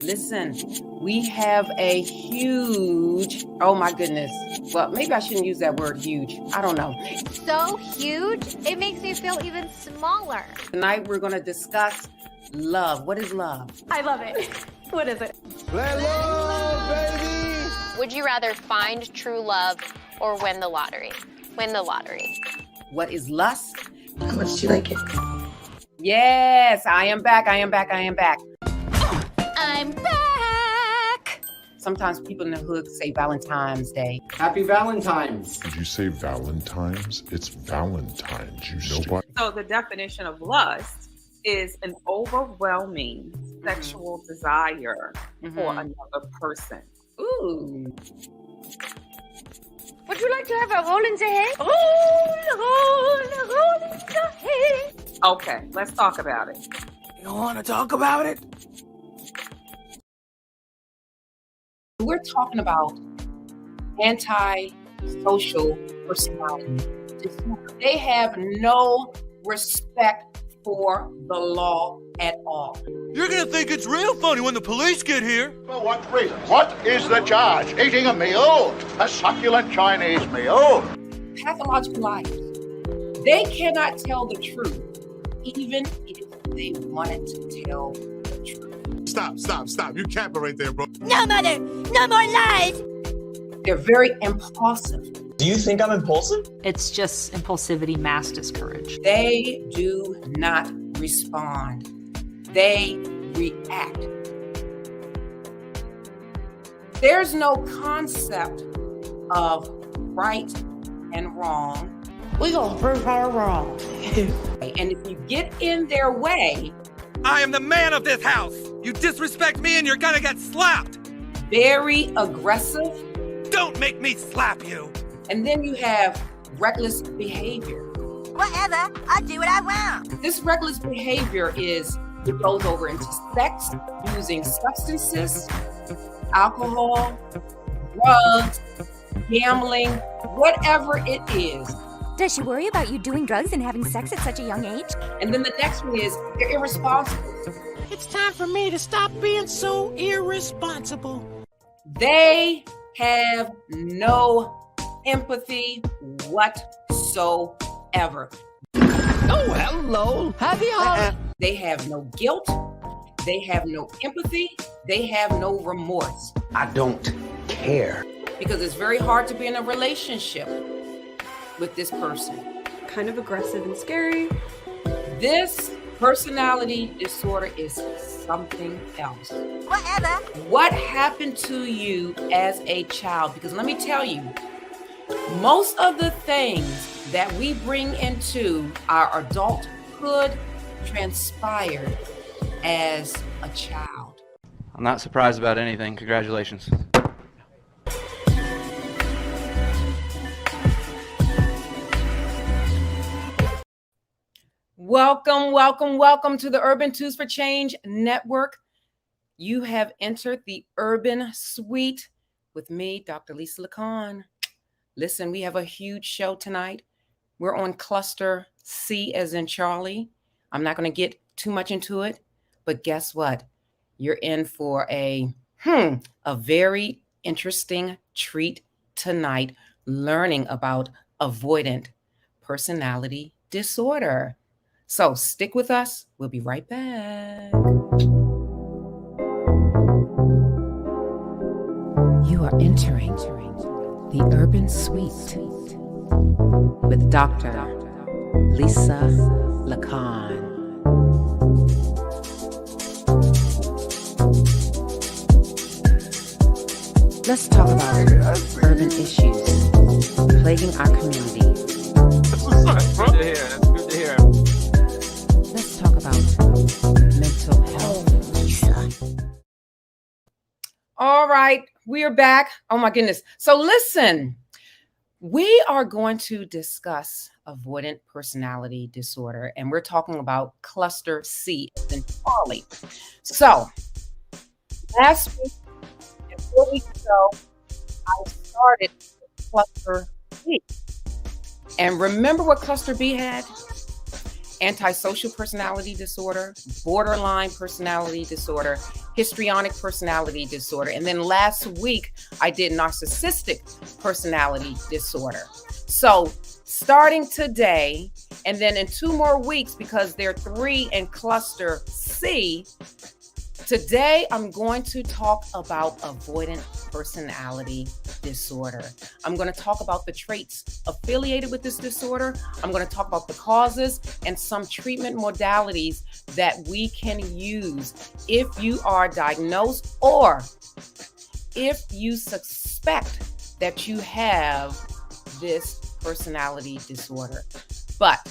Listen, we have a huge, oh my goodness. Well, maybe I shouldn't use that word huge. I don't know. So huge, it makes me feel even smaller. Tonight we're going to discuss love. What is love? I love it. What is it? Let love, baby! Would you rather find true love or win the lottery? Win the lottery. What is lust? How much do you like it? Yes, I am back. I'm back. Sometimes people in the hood say Valentine's Day. Happy Valentine's. Did you say Valentine's? It's Valentine's, you nobody. So the definition of lust is an overwhelming sexual desire for another person. Ooh. Would you like to have a roll in the head? Roll in the head. Okay, let's talk about it. You want to talk about it? We're talking about anti-social personality disorder. They have no respect for the law at all. You're gonna think it's real funny when the police get here. For what reason? What is the charge? Eating a meal? A succulent Chinese meal? Pathological liars. They cannot tell the truth, even if they wanted to tell the truth. Stop. You capping right there, bro. No, Mother. No more lies. They're very impulsive. Do you think I'm impulsive? It's just impulsivity masked as courage. They do not respond. They react. There's no concept of right and wrong. We're gonna prove her wrong. And if you get in their way, I am the man of this house. You disrespect me and you're gonna get slapped. very aggressive. Don't make me slap you. And then you have reckless behavior. Whatever. I do what I want. This reckless behavior it goes over into sex, using substances, alcohol, drugs, gambling, whatever it is. Does she worry about you doing drugs and having sex at such a young age? And then the next one is they're irresponsible. It's time for me to stop being so irresponsible. They have no empathy whatsoever. Oh, hello. Happy holiday. They have no guilt. They have no empathy. They have no remorse. I don't care. Because it's very hard to be in a relationship with this person. Kind of aggressive and scary. This personality disorder is something else. Whatever. What happened to you as a child? Because let me tell you, most of the things that we bring into our adulthood transpired as a child. I'm not surprised about anything. Congratulations. Welcome to the Urban Tools for Change Network. You have entered the Urban Suite with me, Dr. Lisa Lacan. Listen, we have a huge show tonight. We're on cluster C as in Charlie. I'm not going to get too much into it, but guess what? You're in for a very interesting treat tonight, learning about avoidant personality disorder. So stick with us. We'll be right back. You are entering the Urban Suite with Dr. Lisa Lacan. Let's talk about urban issues plaguing our community. That's good to hear. That's good to hear. Let's talk about mental health. All right, we are back. Oh my goodness. So listen, we are going to discuss avoidant personality disorder, and we're talking about cluster C in Charlie. So last week and 4 weeks ago, I started with cluster B. And remember what cluster B had? antisocial personality disorder, borderline personality disorder, histrionic personality disorder. And then last week, I did narcissistic personality disorder. So starting today, and then in 2 more weeks, because there are 3 in cluster C, today I'm going to talk about avoidant personality disorder. I'm going to talk about the traits affiliated with this disorder. I'm going to talk about the causes and some treatment modalities that we can use if you are diagnosed or if you suspect that you have this personality disorder. But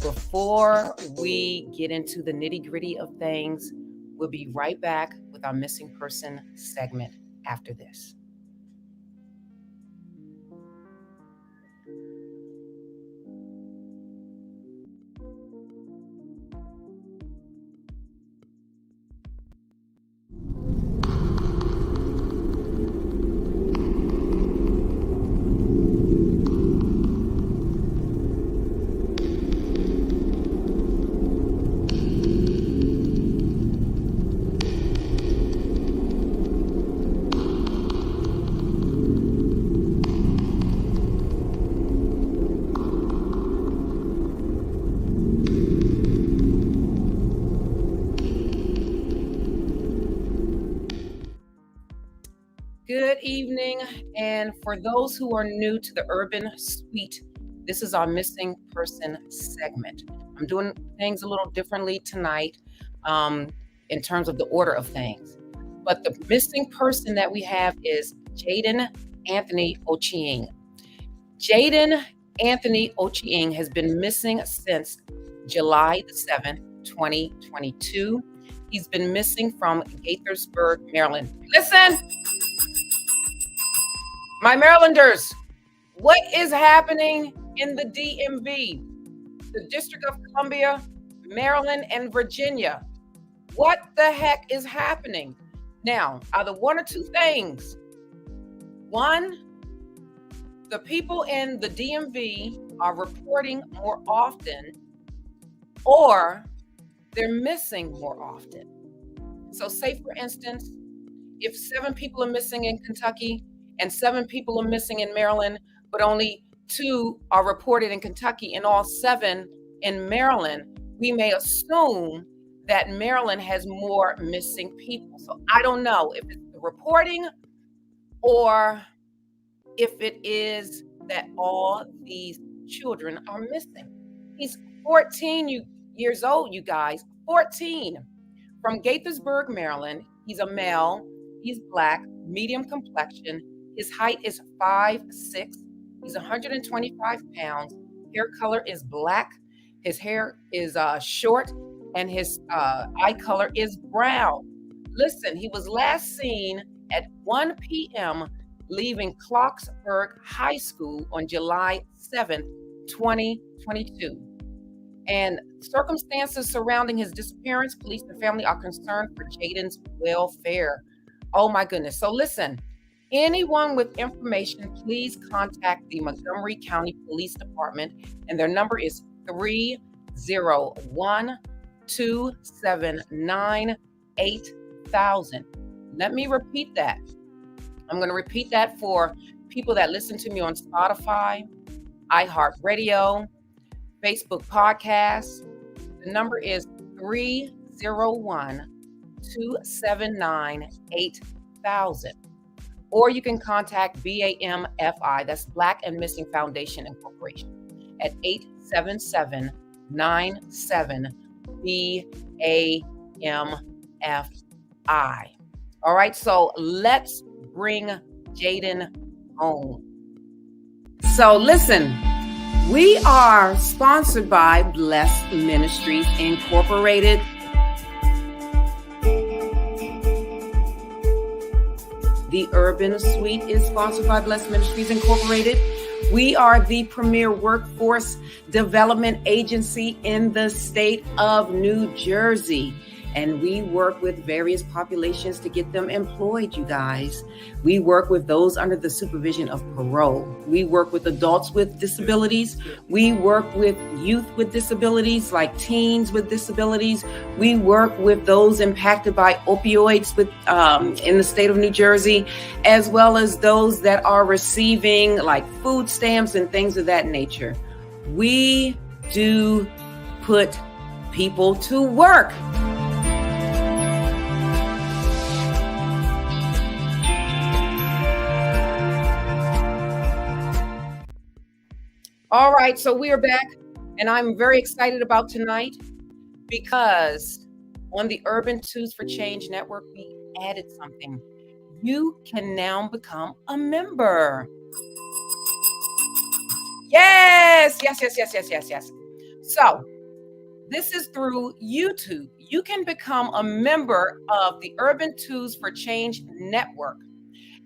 before we get into the nitty-gritty of things, we'll be right back with our missing person segment after this. Good evening, and for those who are new to the Urban Suite, this is our missing person segment. I'm doing things a little differently tonight in terms of the order of things. But the missing person that we have is Jaden Anthony Ochieng. Jaden Anthony Ochieng has been missing since July the 7th, 2022. He's been missing from Gaithersburg, Maryland. Listen! My Marylanders, what is happening in the DMV, the District of Columbia, Maryland, and Virginia? What the heck is happening? Now, either one or 2 things. One, the people in the DMV are reporting more often, or they're missing more often. So say, for instance, if 7 people are missing in Kentucky, and 7 people are missing in Maryland, but only 2 are reported in Kentucky and all 7 in Maryland, we may assume that Maryland has more missing people. So I don't know if it's the reporting or if it is that all these children are missing. He's 14 years old, you guys, 14, from Gaithersburg, Maryland. He's a male, he's Black, medium complexion. His height is 5'6". He's 125 pounds. Hair color is black. His hair is short, and his eye color is brown. Listen, he was last seen at 1 p.m. leaving Clarksburg High School on July 7th, 2022. And circumstances surrounding his disappearance, police and family are concerned for Jaden's welfare. Oh my goodness. So listen. Anyone with information, please contact the Montgomery County Police Department, and their number is 301-279-8000. Let me repeat that. I'm going to repeat that for people that listen to me on Spotify, iHeartRadio, Facebook Podcasts. The number is 301-279-8000. Or you can contact BAMFI, that's Black and Missing Foundation Incorporation, at 877-97-BAMFI. All right, so let's bring Jaden home. So listen, we are sponsored by Blessed Ministries Incorporated. The Urban Suite is sponsored by Blessed Ministries Incorporated. We are the premier workforce development agency in the state of New Jersey. And we work with various populations to get them employed, you guys. We work with those under the supervision of parole. We work with adults with disabilities. We work with youth with disabilities, like teens with disabilities. We work with those impacted by opioids in the state of New Jersey, as well as those that are receiving like food stamps and things of that nature. We do put people to work. All right, so we are back, and I'm very excited about tonight because on the Urban Tools for Change Network, we added something. You can now become a member. Yes. So this is through YouTube. You can become a member of the Urban Tools for Change Network.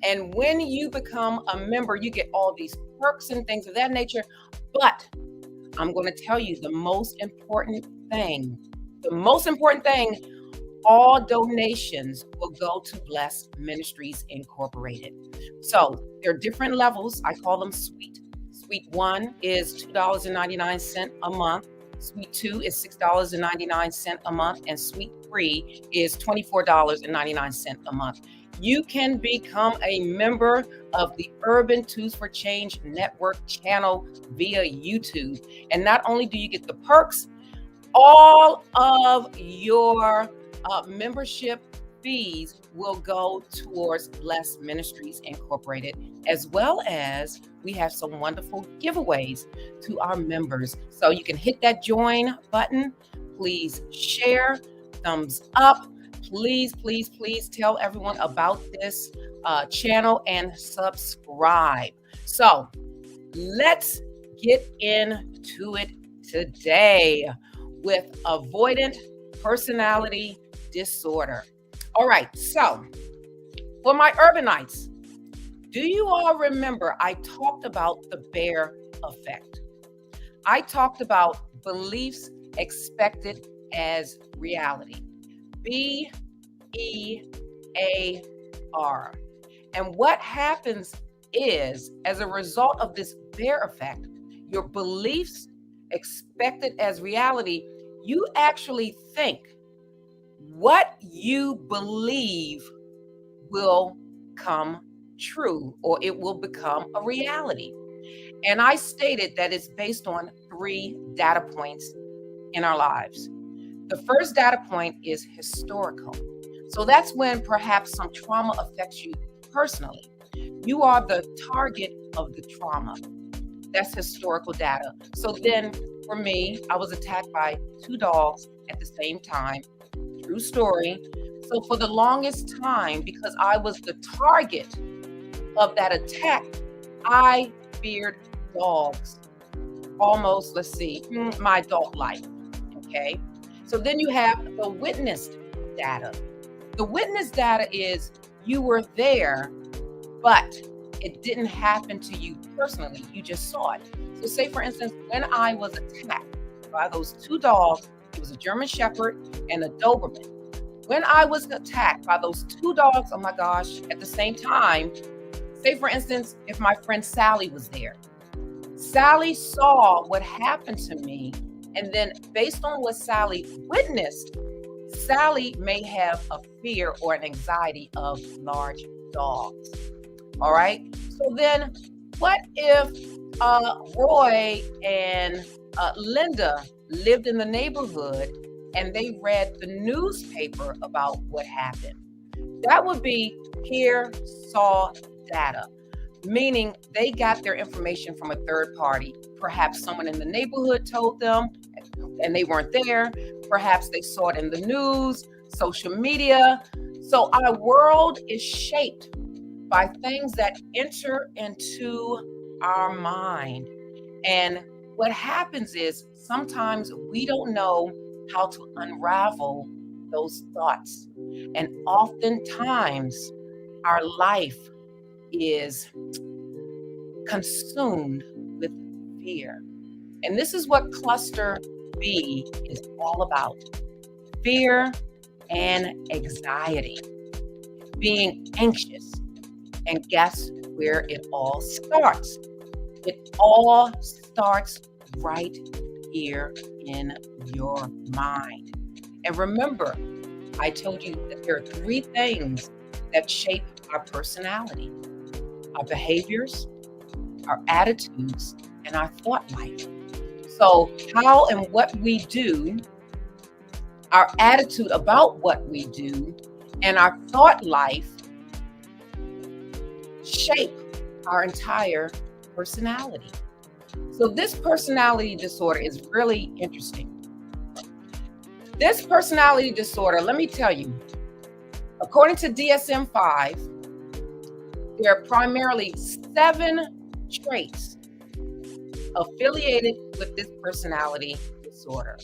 And when you become a member, you get all these perks and things of that nature. But I'm going to tell you the most important thing. All donations will go to Bless Ministries Incorporated. So there are different levels. I call them Suite. Suite 1 is $2.99 a month. Suite 2 is $6.99 a month. And Suite 3 is $24.99 a month. You can become a member of the Urban Tools for Change Network channel via YouTube. And not only do you get the perks, all of your membership fees will go towards Bless Ministries Incorporated, as well as we have some wonderful giveaways to our members. So you can hit that join button. Please share, thumbs up. Please tell everyone about this channel and subscribe. So let's get into it today with avoidant personality disorder. All right, so for my urbanites, do you all remember I talked about the bear effect? I talked about beliefs expected as reality. BEAR. And what happens is, as a result of this bear effect, your beliefs expected as reality, you actually think what you believe will come true, or it will become a reality. And I stated that it's based on 3 data points in our lives. The first data point is historical. So that's when perhaps some trauma affects you personally. You are the target of the trauma. That's historical data. So then for me, I was attacked by 2 dogs at the same time. True story. So for the longest time, because I was the target of that attack, I feared dogs. Almost, my adult life. Okay. So then you have the witnessed data. The witness data is you were there, but it didn't happen to you personally. You just saw it. So say, for instance, when I was attacked by those 2 dogs, it was a German Shepherd and a Doberman. When I was attacked by those 2 dogs, oh my gosh, at the same time, say, for instance, if my friend Sally was there. Sally saw what happened to me. And then based on what Sally witnessed, Sally may have a fear or an anxiety of large dogs. All right. So then what if Roy and Linda lived in the neighborhood and they read the newspaper about what happened? That would be hear, saw data, meaning they got their information from a third party. Perhaps someone in the neighborhood told them and they weren't there. Perhaps they saw it in the news, social media. So our world is shaped by things that enter into our mind. And what happens is sometimes we don't know how to unravel those thoughts. And oftentimes our life is consumed with fear. And this is what cluster B is all about. Fear, and anxiety, being anxious. And guess where it all starts? It all starts right here in your mind. And remember, I told you that there are 3 things that shape our personality: our behaviors, our attitudes, and our thought life. So how and what we do, our attitude about what we do, and our thought life shape our entire personality. So this personality disorder is really interesting. This personality disorder, let me tell you, according to DSM-5, there are primarily 7 traits affiliated with this personality disorder.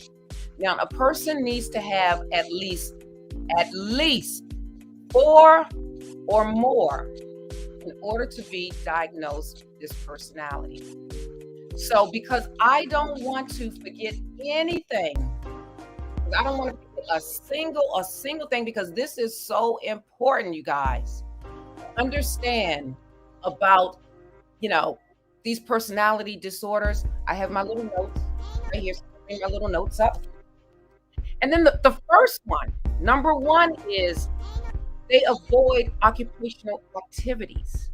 Now, a person needs to have at least 4 or more in order to be diagnosed with this personality. So because I don't want to forget anything, I don't want to forget a single thing, because this is so important, you guys. Understand about, these personality disorders. I have my little notes right here. So bring my little notes up. And then the first one, number 1, is they avoid occupational activities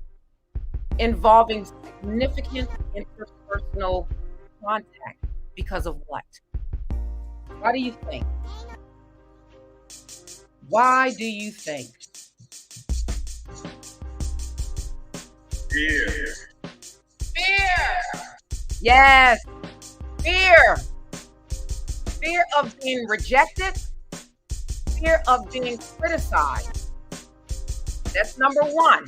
involving significant interpersonal contact. Because of what? Why do you think? Why do you think? Fear. Fear. Yes. Fear. Fear of being rejected. Fear of being criticized. That's number 1.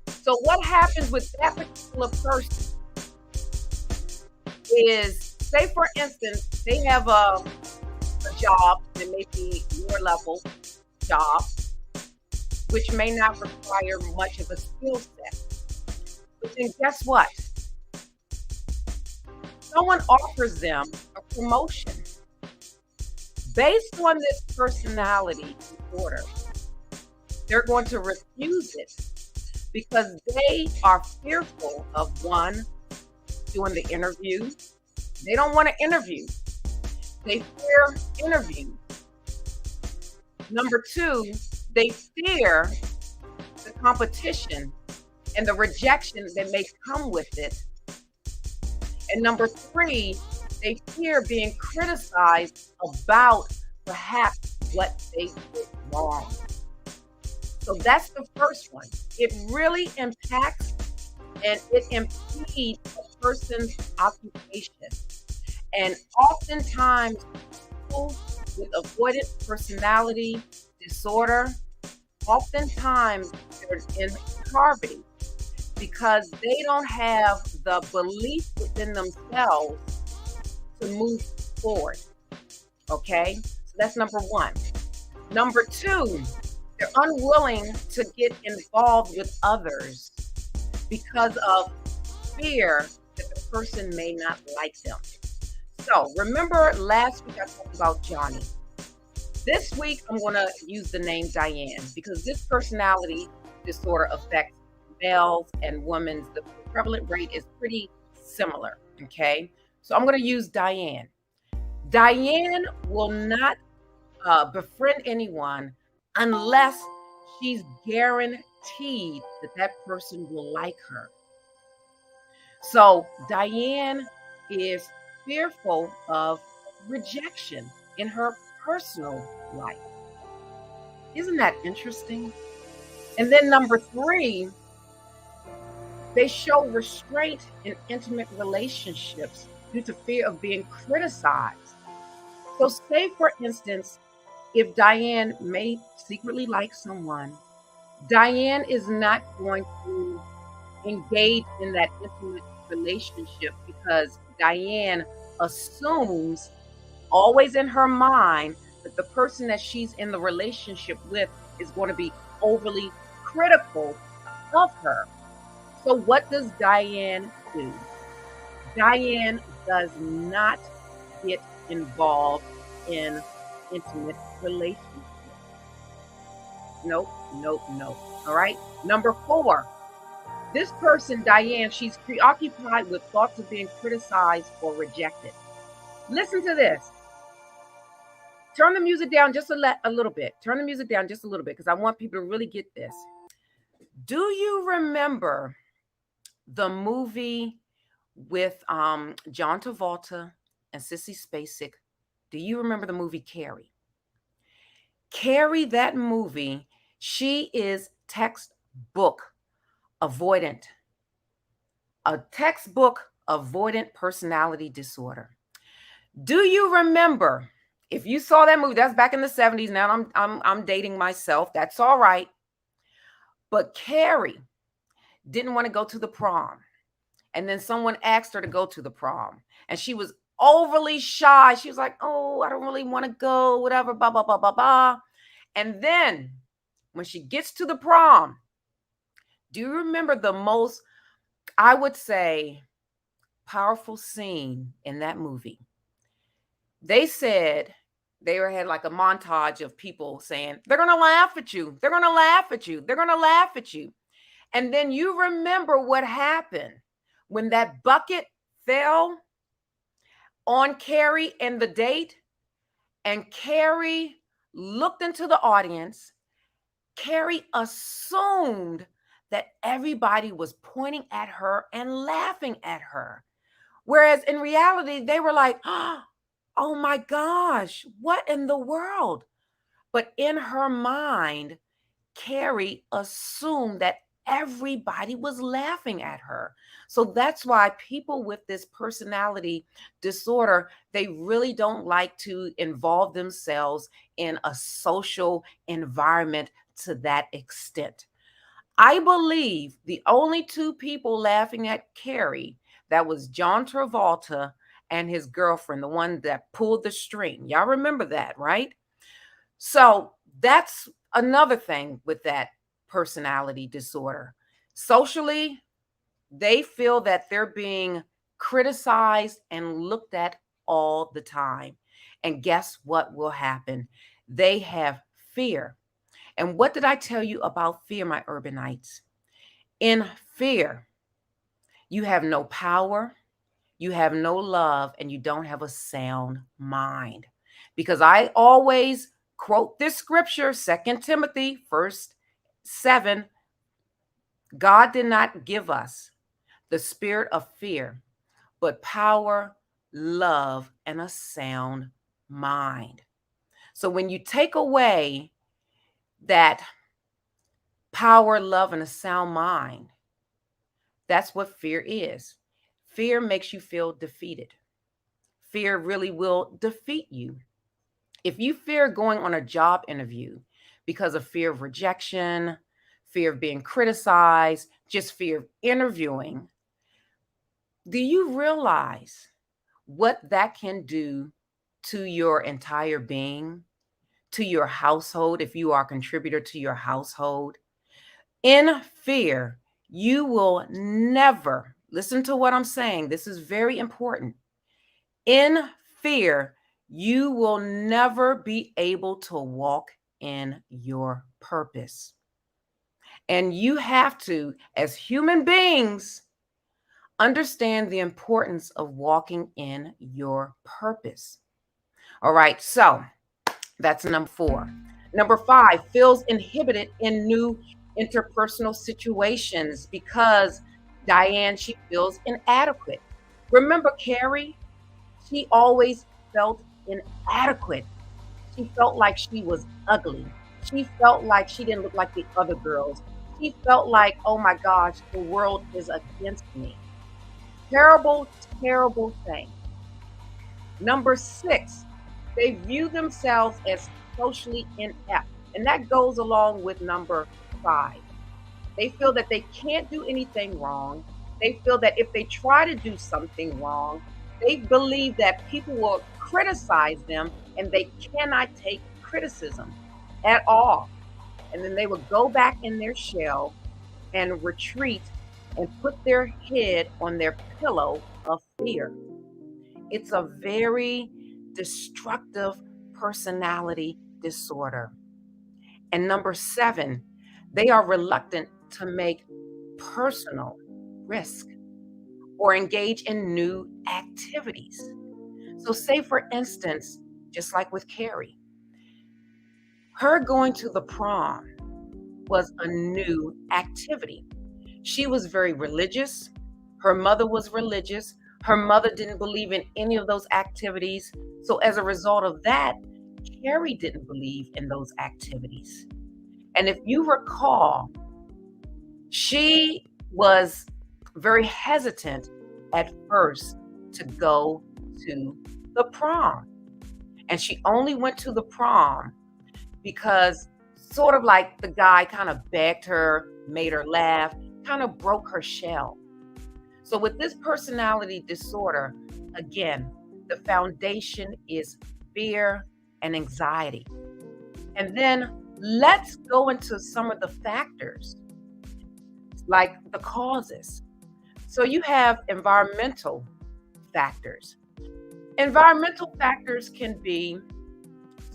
So what happens with that particular person is, say for instance, they have a job that may be lower level job, which may not require much of a skill set. But then guess what? Someone offers them a promotion. Based on this personality disorder, they're going to refuse it because they are fearful of, 1, doing the interview. They don't want to interview. They fear interview. Number 2, they fear the competition and the rejection that may come with it. And number 3, they fear being criticized about perhaps what they did wrong. So that's the first one. It really impacts and it impedes a person's occupation. And oftentimes, people with avoidant personality disorder, oftentimes they're in poverty because they don't have the belief within themselves to move forward. Okay, so that's number 1. Number 2, they're unwilling to get involved with others because of fear that the person may not like them. So remember last week I talked about Johnny. This week I'm going to use the name Diane because this personality disorder affects males and women. The prevalent rate is pretty similar, okay? So I'm going to use Diane. Diane will not befriend anyone unless she's guaranteed that that person will like her. So Diane is fearful of rejection in her personal life. Isn't that interesting? And then number 3, they show restraint in intimate relationships due to fear of being criticized. So say, for instance, if Diane may secretly like someone, Diane is not going to engage in that intimate relationship because Diane assumes, always in her mind, that the person that she's in the relationship with is going to be overly critical of her. So what does Diane do? Diane does not get involved in intimate relationship. Nope, nope, nope. All right. Number 4, this person, Diane, she's preoccupied with thoughts of being criticized or rejected. Listen to this. Turn the music down just a little bit. Turn the music down just a little bit because I want people to really get this. Do you remember the movie with John Travolta and Sissy Spacek? Do you remember the movie Carrie? Carrie, that movie, she is textbook avoidant, a textbook avoidant personality disorder. Do you remember? If you saw that movie, that's back in the 70s. Now I'm dating myself. That's all right. But Carrie didn't want to go to the prom. And then someone asked her to go to the prom. And she was overly shy. She was like, oh, I don't really want to go, whatever, blah, blah, blah, blah, blah. And then when she gets to the prom, do you remember the most, I would say, powerful scene in that movie? They said they had like a montage of people saying, they're going to laugh at you. They're going to laugh at you. They're going to laugh at you. And then you remember what happened when that bucket fell on Carrie and the date, and Carrie looked into the audience. Carrie assumed that everybody was pointing at her and laughing at her. Whereas in reality, they were like, oh my gosh, what in the world? But in her mind, Carrie assumed that everybody was laughing at her. So that's why people with this personality disorder, they really don't like to involve themselves in a social environment to that extent. I believe the only 2 people laughing at Carrie, that was John Travolta and his girlfriend, the one that pulled the string. Y'all remember that, right? So that's another thing with that personality disorder. Socially, they feel that they're being criticized and looked at all the time. And guess what will happen? They have fear. And what did I tell you about fear, my urbanites? In fear, you have no power, you have no love, and you don't have a sound mind. Because I always quote this scripture, 2 Timothy 1:7. God did not give us the spirit of fear, but power, love, and a sound mind. So when you take away that power, love, and a sound mind, that's what fear is. Fear makes you feel defeated. Fear really will defeat you. If you fear going on a job interview because of fear of rejection, fear of being criticized, just fear of interviewing, do you realize what that can do to your entire being, to your household, if you are a contributor to your household? In fear, you will never, listen to what I'm saying, this is very important. In fear, you will never be able to walk in your purpose. And you have to, as human beings, understand the importance of walking in your purpose. All right, so that's number 4. Number 5, feels inhibited in new interpersonal situations because Diane, she feels inadequate. Remember Carrie? She always felt inadequate. She felt like she was ugly. She felt like she didn't look like the other girls. She felt like, oh my gosh, the world is against me. Terrible, terrible thing. Number 6, they view themselves as socially inept. And that goes along with number 5. They feel that they can't do anything wrong. They feel that if they try to do something wrong, they believe that people will criticize them and they cannot take criticism at all. And then they would go back in their shell and retreat and put their head on their pillow of fear. It's a very destructive personality disorder. And number 7, they are reluctant to make personal risk or engage in new activities. So say, for instance, just like with Carrie, her going to the prom was a new activity. She was very religious. Her mother was religious. Her mother didn't believe in any of those activities. So as a result of that, Carrie didn't believe in those activities. And if you recall, she was very hesitant at first to go to the prom. And she only went to the prom because sort of like the guy kind of begged her, made her laugh, kind of broke her shell. So with this personality disorder, again, the foundation is fear and anxiety. And then let's go into some of the factors, like the causes. So you have environmental factors. Environmental factors can be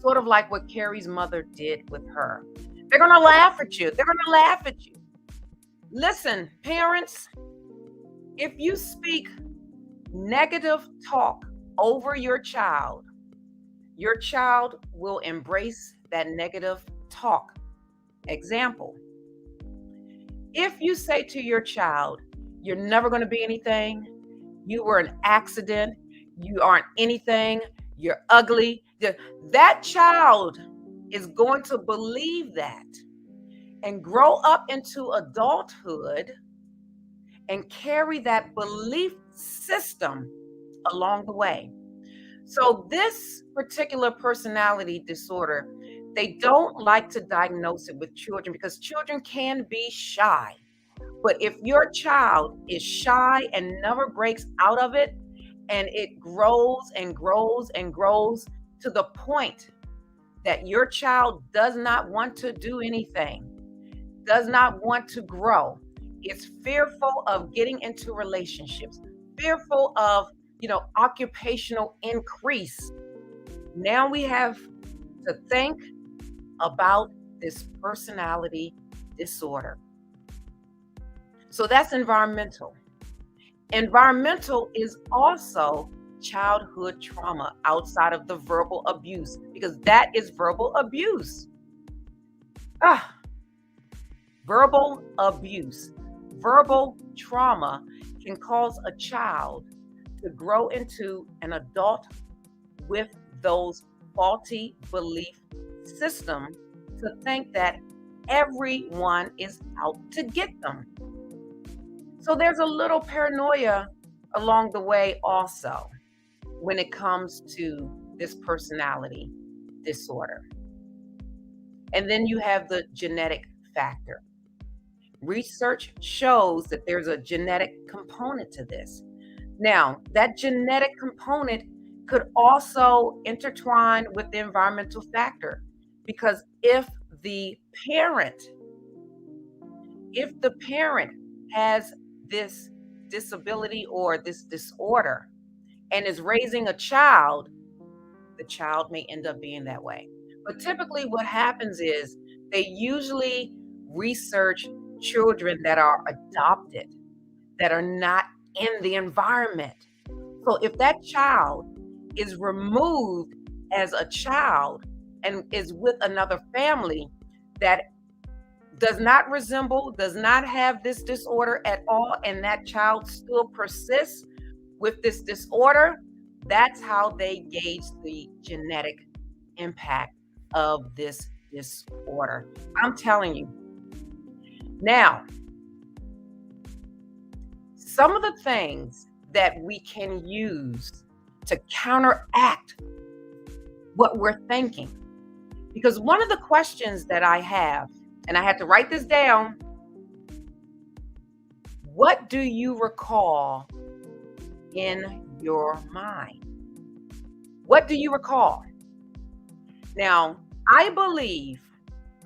sort of like what Carrie's mother did with her. They're going to laugh at you. They're going to laugh at you. Listen, parents, if you speak negative talk over your child will embrace that negative talk. Example, if you say to your child, you're never going to be anything, you were an accident, you aren't anything, you're ugly, that child is going to believe that and grow up into adulthood and carry that belief system along the way. So this particular personality disorder, they don't like to diagnose it with children because children can be shy. But if your child is shy and never breaks out of it, and it grows and grows and grows to the point that your child does not want to do anything, does not want to grow, is fearful of getting into relationships, fearful of, occupational increase. Now we have to think about this personality disorder. So that's environmental. Environmental is also childhood trauma outside of the verbal abuse, because that is verbal abuse. Verbal abuse, verbal trauma can cause a child to grow into an adult with those faulty belief systems, to think that everyone is out to get them. So there's a little paranoia along the way also when it comes to this personality disorder. And then you have the genetic factor. Research shows that there's a genetic component to this. Now, that genetic component could also intertwine with the environmental factor, because if the parent has this disability or this disorder and is raising a child, the child may end up being that way. But typically what happens is they usually research children that are adopted, that are not in the environment. So if that child is removed as a child and is with another family that does not resemble, does not have this disorder at all, and that child still persists with this disorder, that's how they gauge the genetic impact of this disorder. I'm telling you. Now, some of the things that we can use to counteract what we're thinking, because one of the questions that I have, and I had to write this down, what do you recall in your mind? What do you recall? Now, I believe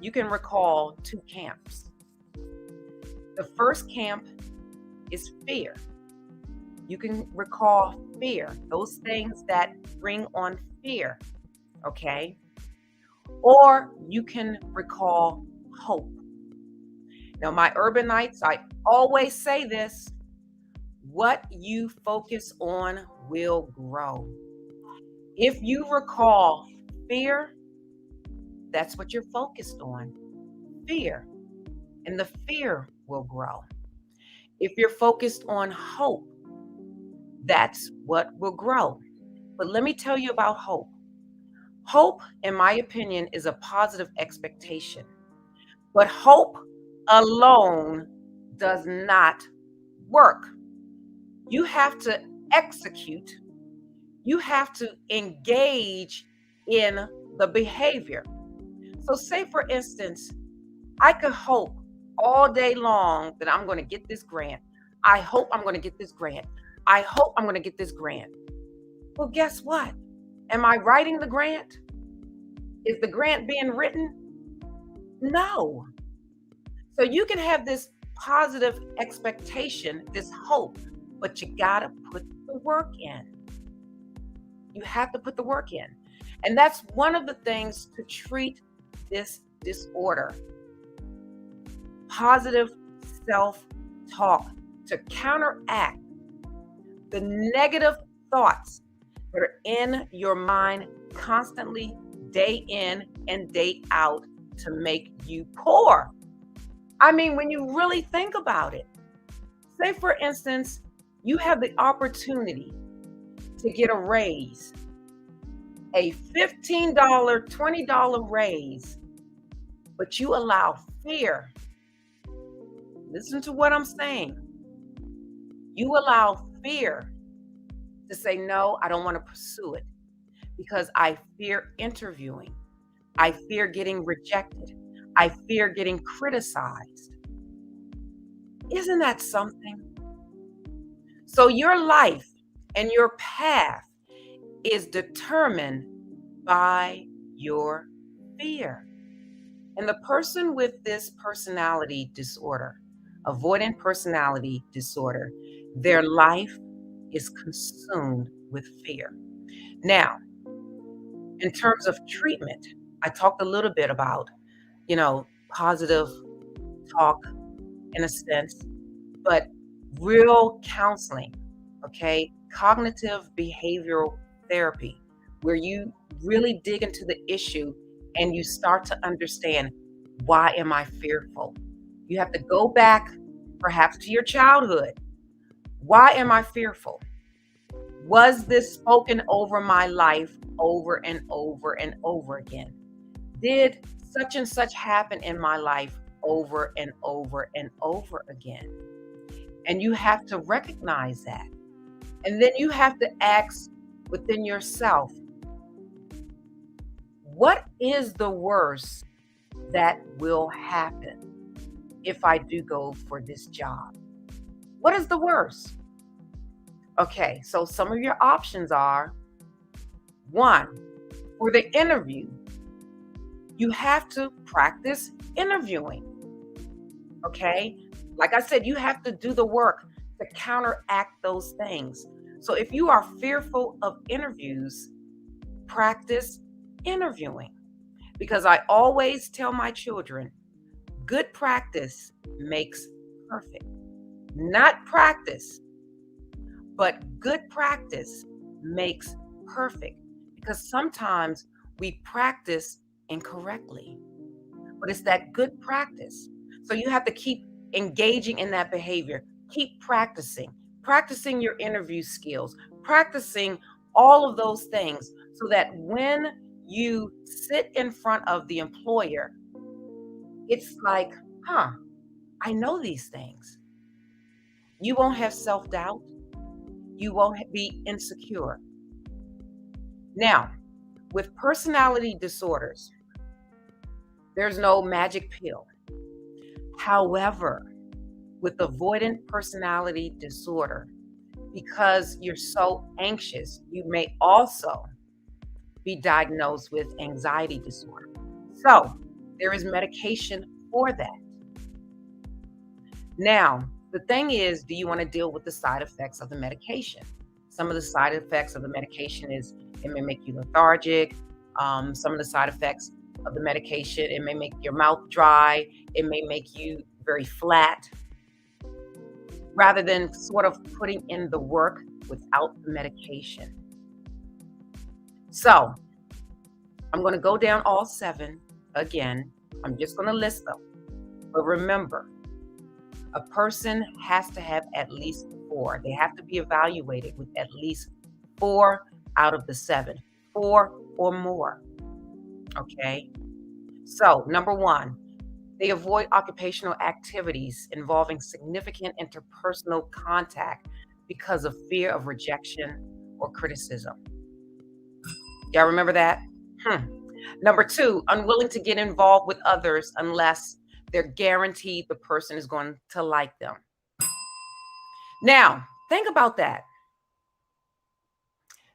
you can recall 2 camps. The first camp is fear. You can recall fear, those things that bring on fear. okay? Or you can recall hope. Now, my urbanites, I always say this: what you focus on will grow. If you recall fear, that's what you're focused on, fear, and the fear will grow. If you're focused on hope, that's what will grow. But let me tell you about hope. Hope, in my opinion, is a positive expectation. But hope alone does not work. You have to execute, you have to engage in the behavior. So, say for instance, I could hope all day long that I'm going to get this grant. I hope I'm going to get this grant. I hope I'm going to get this grant. Well, guess what? Am I writing the grant? Is the grant being written? No. So you can have this positive expectation, this hope, but you got to put the work in. You have to put the work in. And that's one of the things to treat this disorder. Positive self-talk to counteract the negative thoughts that are in your mind constantly, day in and day out, to make you poor. I mean, when you really think about it, say for instance, you have the opportunity to get a raise, a $15, $20 raise, but you allow fear. Listen to what I'm saying. You allow fear to say, no, I don't want to pursue it because I fear interviewing. I fear getting rejected. I fear getting criticized. Isn't that something? So your life and your path is determined by your fear. And the person with this personality disorder, avoidant personality disorder, their life is consumed with fear. Now, in terms of treatment, I talked a little bit about, positive talk in a sense, but real counseling, okay? Cognitive behavioral therapy, where you really dig into the issue and you start to understand, why am I fearful? You have to go back perhaps to your childhood. Why am I fearful? Was this spoken over my life over and over and over again? Did such and such happen in my life over and over and over again? And you have to recognize that. And then you have to ask within yourself, what is the worst that will happen if I do go for this job? What is the worst? Okay, so some of your options are: one, for the interview, you have to practice interviewing. Okay, like I said, you have to do the work to counteract those things. So if you are fearful of interviews, practice interviewing. Because I always tell my children, good practice makes perfect. Not practice, but good practice makes perfect. Because sometimes we practice incorrectly, but it's that good practice. So you have to keep engaging in that behavior, keep practicing your interview skills, practicing all of those things, so that when you sit in front of the employer, it's like, I know these things. You won't have self-doubt. You won't be insecure. Now, with personality disorders, there's no magic pill. However, with avoidant personality disorder, because you're so anxious, you may also be diagnosed with anxiety disorder. So there is medication for that. Now, the thing is, do you want to deal with the side effects of the medication? Some of the side effects of the medication is it may make you lethargic, some of the side effects of the medication. It may make your mouth dry. It may make you very flat. Rather than sort of putting in the work without the medication. So I'm going to go down all 7 again. I'm just going to list them. But remember, a person has to have at least 4. They have to be evaluated with at least 4 out of the 7, 4 or more. Okay. So number 1, they avoid occupational activities involving significant interpersonal contact because of fear of rejection or criticism. Y'all remember that? Number 2, unwilling to get involved with others unless they're guaranteed the person is going to like them. Now, think about that.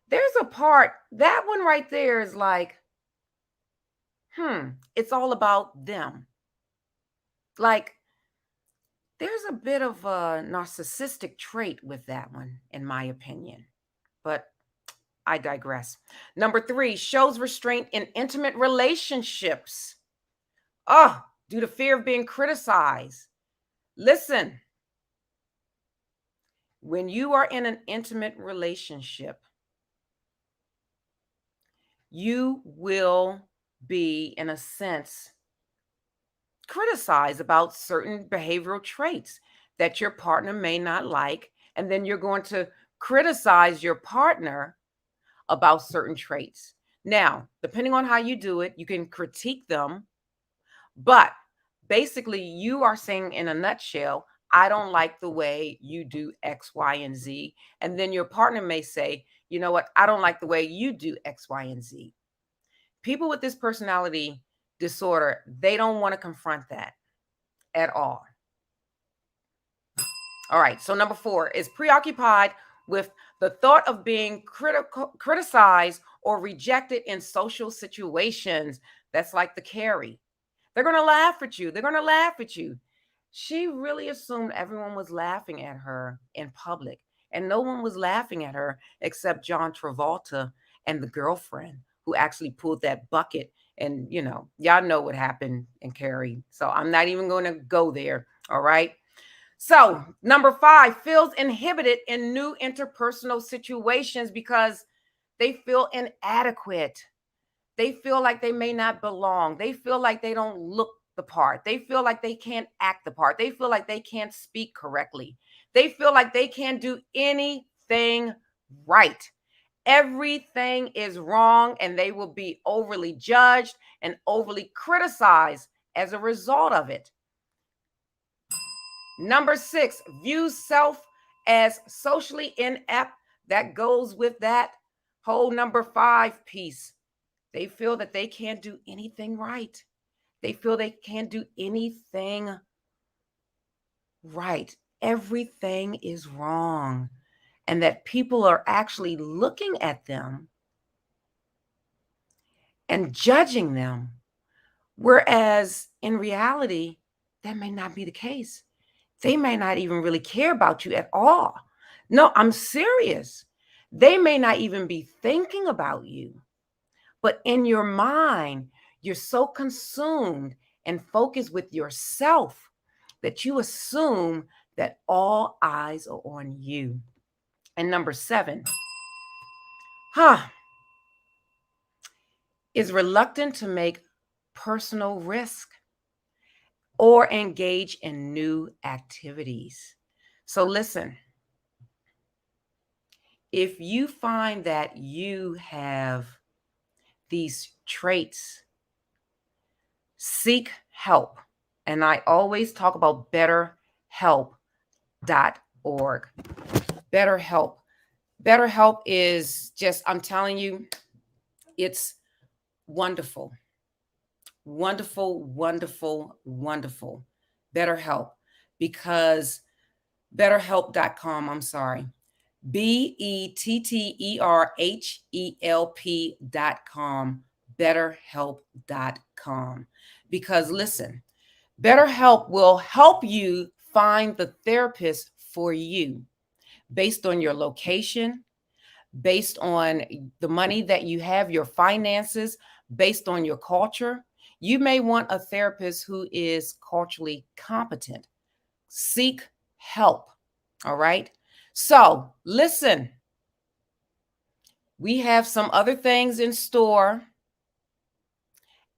There's a part, that one right there is like, it's all about them. Like, there's a bit of a narcissistic trait with that one, in my opinion. But I digress. Number 3, shows restraint in intimate relationships. Due to fear of being criticized. Listen, when you are in an intimate relationship, you will be, in a sense, criticized about certain behavioral traits that your partner may not like. And then you're going to criticize your partner about certain traits. Now, depending on how you do it, you can critique them. But basically, you are saying in a nutshell, I don't like the way you do X, Y, and Z. And then your partner may say, you know what? I don't like the way you do X, Y, and Z. People with this personality disorder, they don't want to confront that at all. All right. So number 4 is preoccupied with the thought of being criticized or rejected in social situations. That's like the Carrie. They're going to laugh at you. They're going to laugh at you. She really assumed everyone was laughing at her in public, and no one was laughing at her except John Travolta and the girlfriend who actually pulled that bucket. And, y'all know what happened in Carrie. So I'm not even going to go there. All right. So number 5, feels inhibited in new interpersonal situations because they feel inadequate. They feel like they may not belong. They feel like they don't look the part. They feel like they can't act the part. They feel like they can't speak correctly. They feel like they can't do anything right. Everything is wrong, and they will be overly judged and overly criticized as a result of it. Number 6, views self as socially inept. That goes with that whole number 5 piece. They feel that they can't do anything right. They feel they can't do anything right. Everything is wrong. And that people are actually looking at them and judging them. Whereas in reality, that may not be the case. They may not even really care about you at all. No, I'm serious. They may not even be thinking about you. But in your mind, you're so consumed and focused with yourself that you assume that all eyes are on you. And number 7, is reluctant to make personal risk or engage in new activities. So listen, if you find that you have these traits, seek help. And I always talk about betterhelp.org. BetterHelp. BetterHelp is just, I'm telling you, it's wonderful. Wonderful, wonderful, wonderful. BetterHelp. Because betterhelp.com, I'm sorry. BetterHelp.com. BetterHelp.com. Because listen, BetterHelp will help you find the therapist for you based on your location, based on the money that you have, your finances, based on your culture. You may want a therapist who is culturally competent. Seek help. All right. So listen, we have some other things in store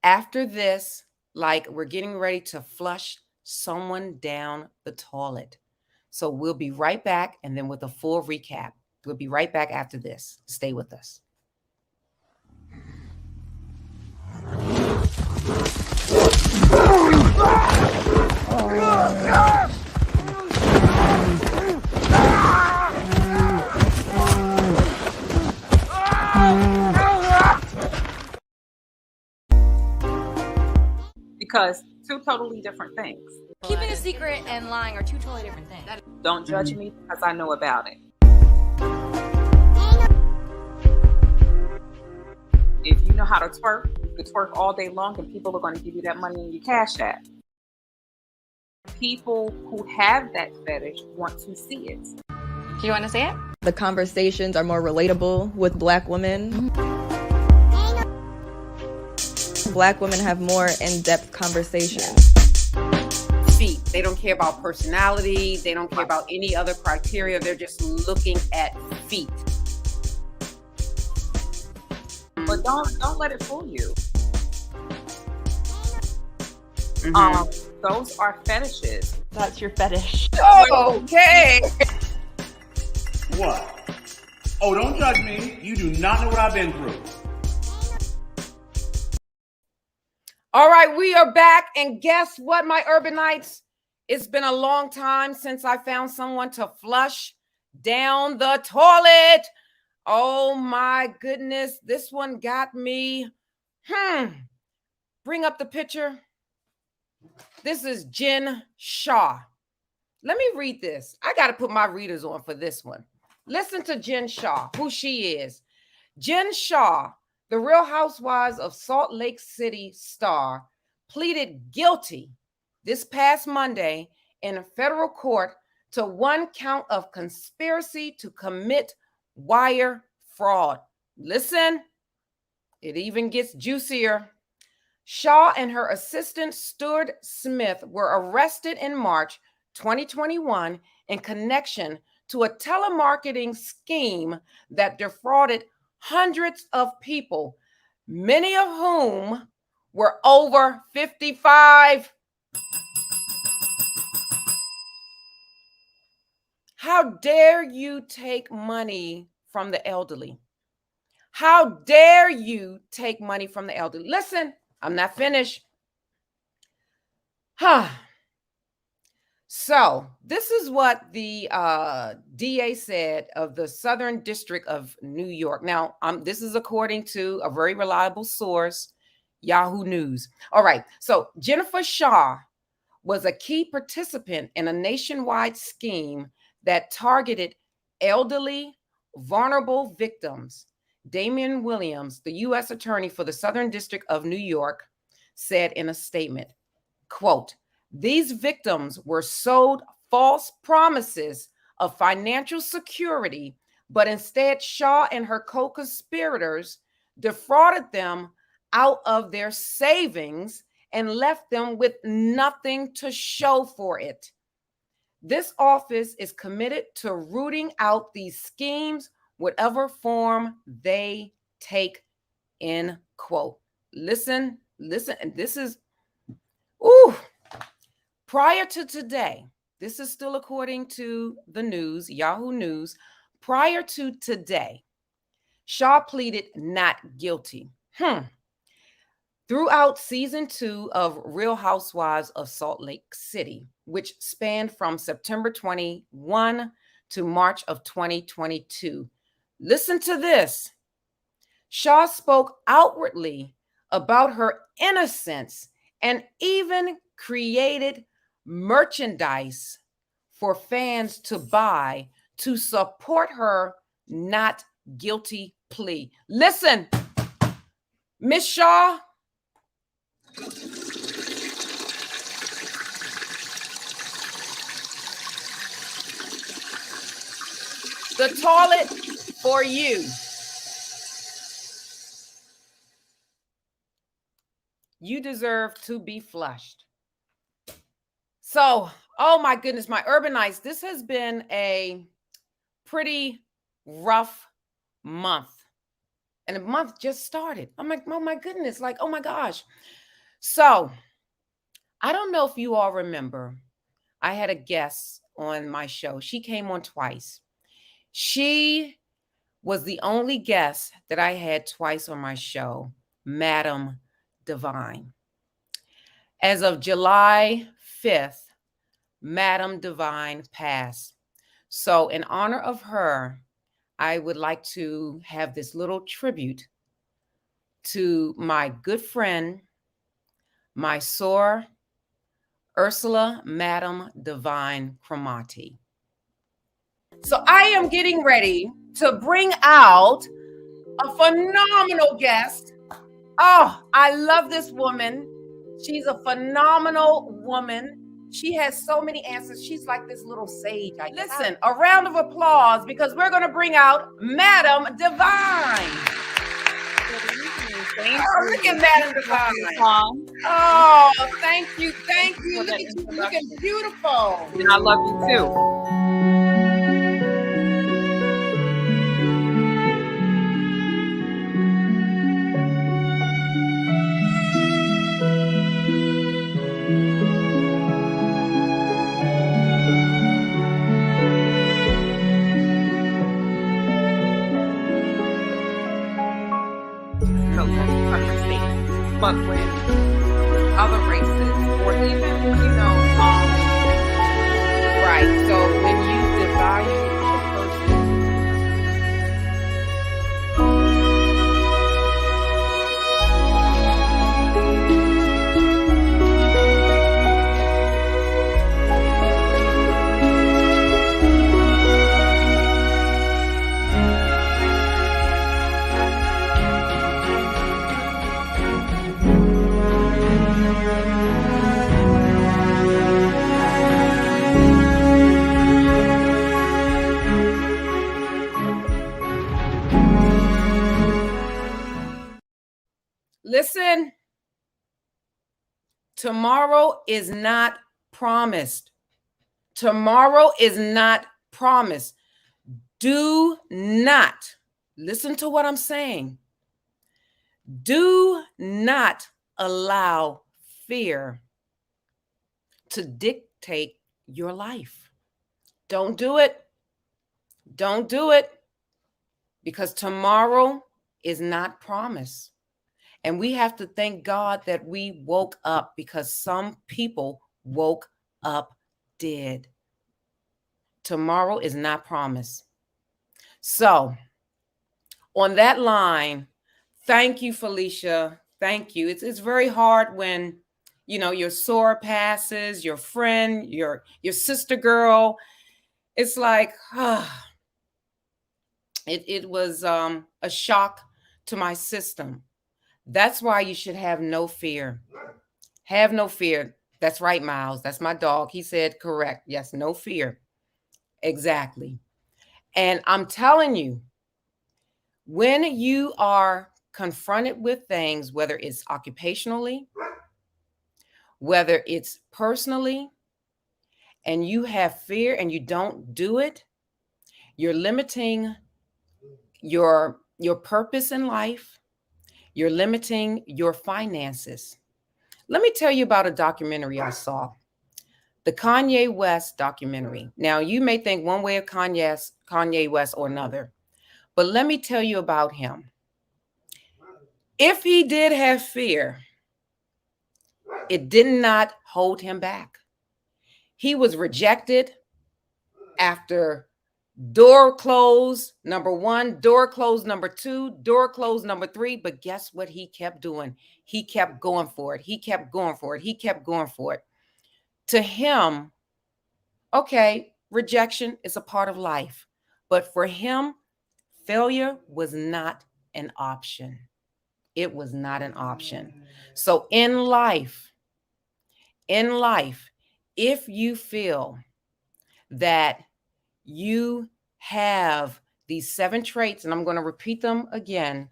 after this, like we're getting ready to flush someone down the toilet. So we'll be right back, and then with a full recap. We'll be right back after this. Stay with us. Because two totally different things. Keeping a secret and lying are two totally different things. Don't judge me because I know about it. If you know how to twerk, you can twerk all day long and people are going to give you that money in your Cash App. People who have that fetish want to see it. Do you want to see it? The conversations are more relatable with Black women. Black women have more in-depth conversations. Feet. They don't care about personality. They don't care about any other criteria. They're just looking at feet. But don't let it fool you. Those are fetishes. That's your fetish. Oh, okay. What? Oh, don't judge me. You do not know what I've been through. All right, we are back. And guess what, my Urbanites? It's been a long time since I found someone to flush down the toilet. Oh my goodness, this one got me. Bring up the picture. This is Jen Shaw. Let me read this. I got to put my readers on for this one. Listen to Jen Shaw, who she is. Jen Shaw, the Real Housewives of Salt Lake City star, pleaded guilty this past Monday in a federal court to one count of conspiracy to commit wire fraud. Listen, it even gets juicier. Shaw and her assistant Stuart Smith were arrested in March 2021 in connection to a telemarketing scheme that defrauded hundreds of people, many of whom were over 55. How dare you take money from the elderly? How dare you take money from the elderly? Listen, I'm not finished. So this is what the DA said of the Southern District of New York. Now, this is according to a very reliable source, Yahoo News. All right. So Jennifer Shaw was a key participant in a nationwide scheme that targeted elderly, vulnerable victims. Damian Williams, the U.S. Attorney for the Southern District of New York, said in a statement, quote, "These victims were sold false promises of financial security, but instead Shaw and her co-conspirators defrauded them out of their savings and left them with nothing to show for it. This office is committed to rooting out these schemes, whatever form they take," end quote. Listen, and this is, prior to today, this is still according to the news, Yahoo News. Prior to today, Shaw pleaded not guilty. Throughout season 2 of Real Housewives of Salt Lake City, which spanned from September 21 to March of 2022. Listen to this. Shaw spoke outwardly about her innocence and even created merchandise for fans to buy to support her not guilty plea. Listen, Miss Shaw, the toilet for you. You deserve to be flushed. So, oh my goodness, my urbanites, this has been a pretty rough month. And the month just started. I'm like, oh my goodness, like, oh my gosh. So, I don't know if you all remember, I had a guest on my show. She came on twice. She was the only guest that I had twice on my show, Madam Divine. As of July 5th, Madam Divine passed. So in honor of her, I would like to have this little tribute to my good friend, my soar, Ursula Madam Divine Cromartie. So I am getting ready to bring out a phenomenal guest. Oh, I love this woman. She's a phenomenal woman. She has so many answers. She's like this little sage. Listen, a round of applause because we're going to bring out Madam Divine. Oh, look at Madam Divine. Oh, thank you. Thank you. Look at you looking beautiful. And I love you too. So you understand. But when other races or even, right. So when you devalue the person, listen, tomorrow is not promised. Tomorrow is not promised. Do not listen to what I'm saying. Do not allow fear to dictate your life. Don't do it. Don't do it because tomorrow is not promised. And we have to thank God that we woke up because some people woke up dead. Tomorrow is not promised. So, on that line, thank you, Felicia. Thank you. It's very hard when, your soar passes, your friend, your sister girl. It's like, it was a shock to my system. That's why you should have no fear. Have no fear. That's right, Miles. That's my dog. He said correct. Yes, no fear. Exactly. And I'm telling you, when you are confronted with things, whether it's occupationally, whether it's personally, and you have fear and you don't do it, you're limiting your purpose in life. You're limiting your finances. Let me tell you about a documentary I saw, the Kanye West documentary. Now, you may think one way of Kanye West or another, but let me tell you about him. If he did have fear, it did not hold him back. He was rejected after door closed, number 1, door closed, number 2, door closed, number 3. But guess what he kept doing? He kept going for it. He kept going for it. He kept going for it. To him, okay, rejection is a part of life. But for him, failure was not an option. It was not an option. So in life, if you feel that you have These 7 traits, and I'm going to repeat them again.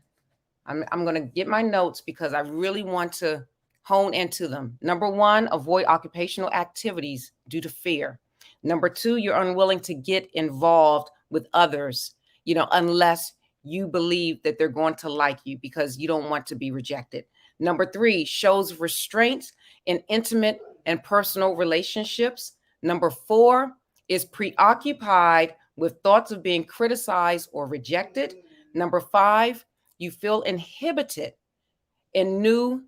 I'm going to get my notes because I really want to hone into them. Number 1, avoid occupational activities due to fear. Number 2, you're unwilling to get involved with others, unless you believe that they're going to like you because you don't want to be rejected. Number 3, shows restraint in intimate and personal relationships. Number 4, is preoccupied with thoughts of being criticized or rejected. Number 5, you feel inhibited in new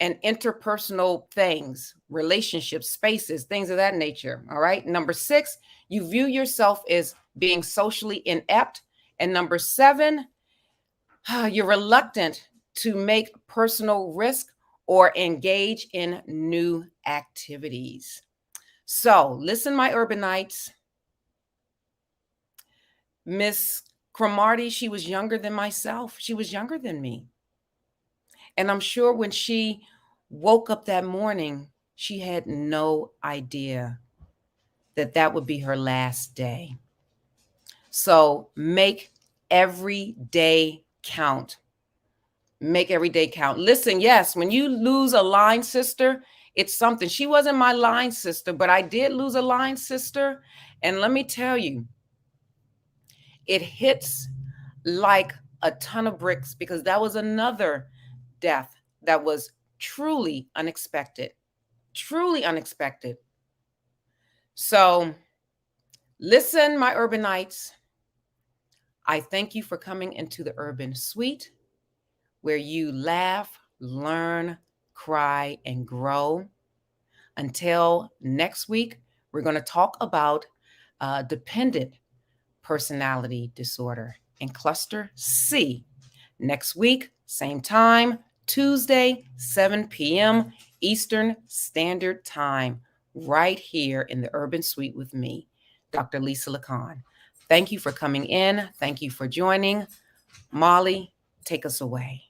and interpersonal things, relationships, spaces, things of that nature. All right. Number 6, you view yourself as being socially inept. And number 7, you're reluctant to make personal risk or engage in new activities. So listen, my urbanites. Miss Cromartie, she was younger than myself. She was younger than me. And I'm sure when she woke up that morning, she had no idea that that would be her last day. So make every day count. Make every day count. Listen, yes, when you lose a line sister, it's something. She wasn't my line sister, but I did lose a line sister. And let me tell you, it hits like a ton of bricks because that was another death that was truly unexpected. Truly unexpected. So listen, my urbanites, I thank you for coming into the Urban Suite where you laugh, learn, cry, and grow. Until next week, we're going to talk about dependent personality disorder in cluster C. Next week, same time, Tuesday, 7 p.m. Eastern Standard Time, right here in the Urban Suite with me, Dr. Lisa Lacan. Thank you for coming in. Thank you for joining. Molly, take us away.